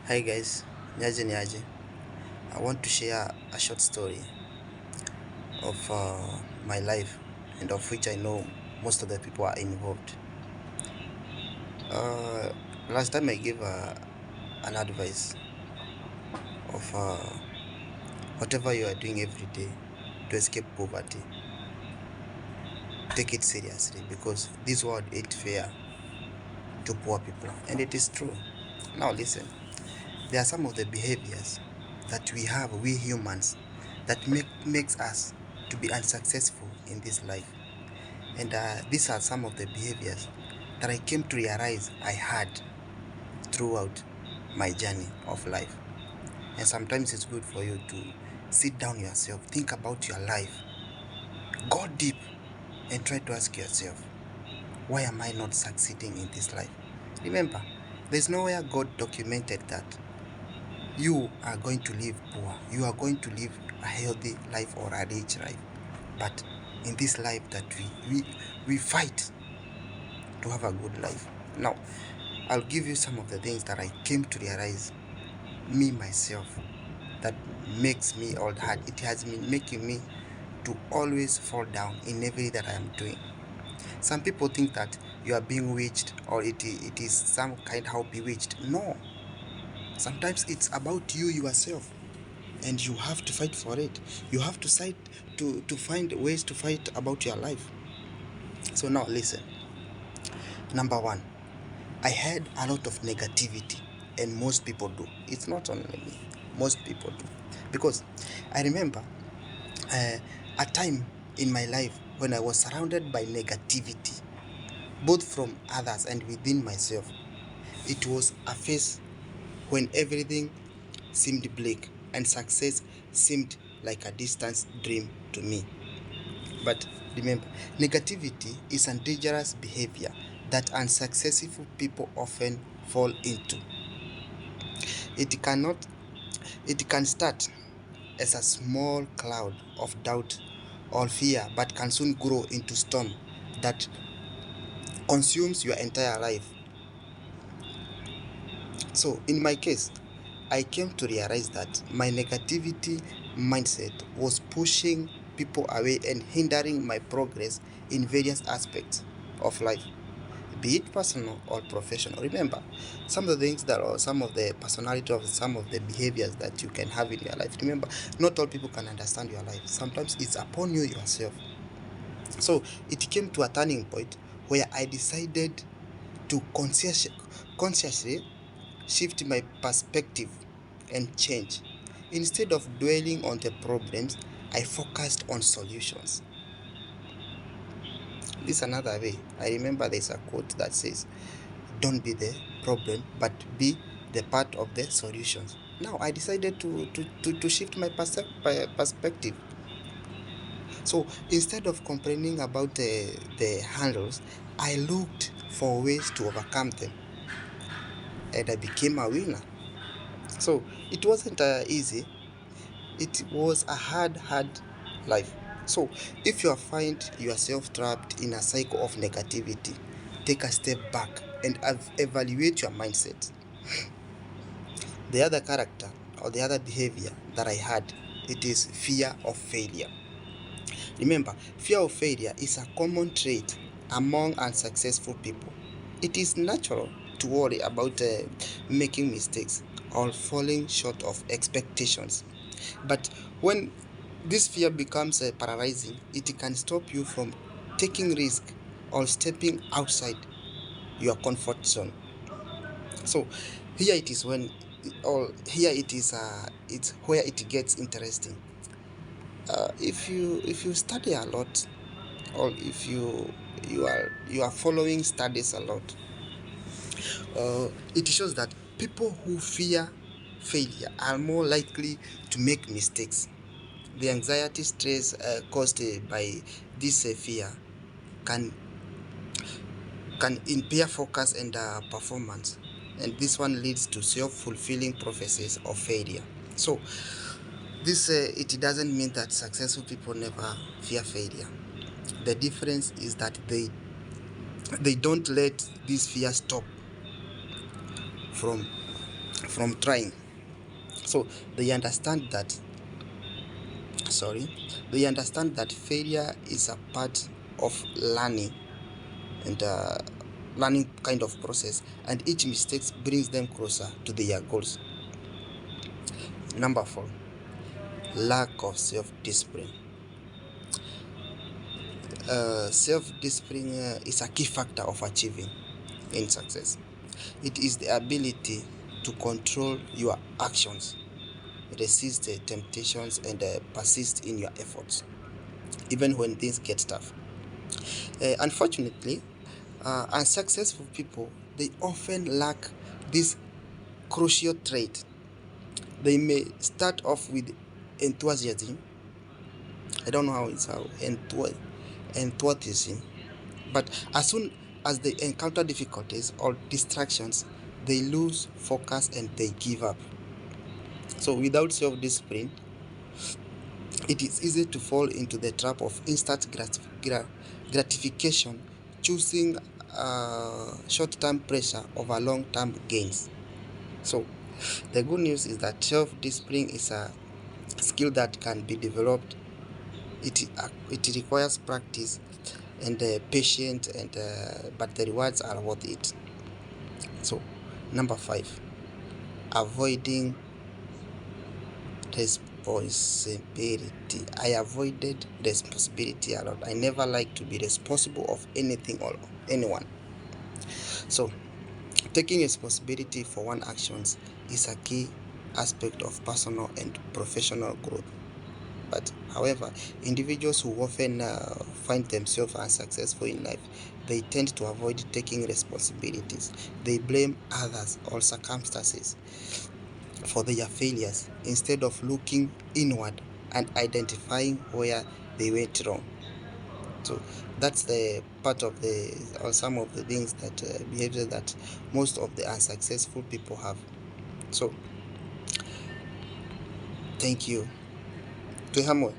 Hi guys, Nyaje. I want to share a short story of my life and of which I know most of the people are involved. Uh, Last time I gave an advice of whatever you are doing every day to escape poverty, take it seriously because this world ain't fair to poor people, and it is true. Now listen, there are some of the behaviors that we have, we humans, that makes us to be unsuccessful in this life. And these are some of the behaviors that I came to realize I had throughout my journey of life. And sometimes it's good for you to sit down yourself, think about your life, go deep, and try to ask yourself, why am I not succeeding in this life? Remember, there's nowhere God documented that you are going to live poor, you are going to live a healthy life or a rich life. But in this life that we fight to have a good life. Now, I'll give you some of the things that I came to realize me myself that makes me all hard. It has been making me to always fall down in everything that I am doing. Some people think that you are being witched or it is some kind how bewitched. No. Sometimes it's about you yourself and you have to fight for it. You have to find ways to fight about your life. So now listen. Number one, I had a lot of negativity, and most people do. It's not only me, most people do. Because I remember uh, a time in my life when I was surrounded by negativity, both from others and within myself. It was a phase when everything seemed bleak and success seemed like a distant dream to me. But remember, negativity is a dangerous behavior that unsuccessful people often fall into. It cannot it can start as a small cloud of doubt or fear but can soon grow into storm that consumes your entire life. So in my case, I came to realize that my negativity mindset was pushing people away and hindering my progress in various aspects of life, be it personal or professional. Remember, some of the things that are some of the personality of some of the behaviors that you can have in your life. Remember, not all people can understand your life. Sometimes it's upon you yourself. So it came to a turning point where I decided to consciously shift my perspective and change. Instead of dwelling on the problems, I focused on solutions. This is another way. I remember there's a quote that says, don't be the problem, but be the part of the solutions. Now I decided to shift my perspective. So instead of complaining about the handles, I looked for ways to overcome them and I became a winner. So it wasn't easy, it was a hard life. So if you find yourself trapped in a cycle of negativity, take a step back and evaluate your mindset. The other character or the other behavior that I had, it is fear of failure. Remember, fear of failure is a common trait among unsuccessful people. It is natural to worry about making mistakes or falling short of expectations. But when this fear becomes paralyzing, it can stop you from taking risk or stepping outside your comfort zone. So here it is when or here it is it's where it gets interesting. If you study a lot or if you are following studies a lot, it shows that people who fear failure are more likely to make mistakes. The anxiety stress caused by this fear can impair focus and performance, and this one leads to self-fulfilling prophecies of failure. So this it doesn't mean that successful people never fear failure. The difference is that they don't let this fear stop from from trying. So they understand that sorry they understand that failure is a part of learning and learning kind of process, and each mistake brings them closer to their goals. Number four, lack of self-discipline. Self-discipline is a key factor of achieving in success. It is the ability to control your actions, resist the temptations, and persist in your efforts, even when things get tough. Unfortunately, unsuccessful people, they often lack this crucial trait. They may start off with enthusiasm. I don't know how it's how enthusiasm, but as soon as they encounter difficulties or distractions, they lose focus and they give up. So without self-discipline, it is easy to fall into the trap of instant gratification, choosing short-term pressure over long-term gains. So the good news is that self-discipline is a skill that can be developed. It requires practice and patience, and but the rewards are worth it. So number five, avoiding responsibility. I avoided responsibility a lot. I never like to be responsible of anything or anyone. So taking responsibility for one actions is a key aspect of personal and professional growth. But however, individuals who often find themselves unsuccessful in life, they tend to avoid taking responsibilities. They blame others or circumstances for their failures instead of looking inward and identifying where they went wrong. So that's the part of the or some of the things that behaviors that most of the unsuccessful people have. So thank you. To Hamwe.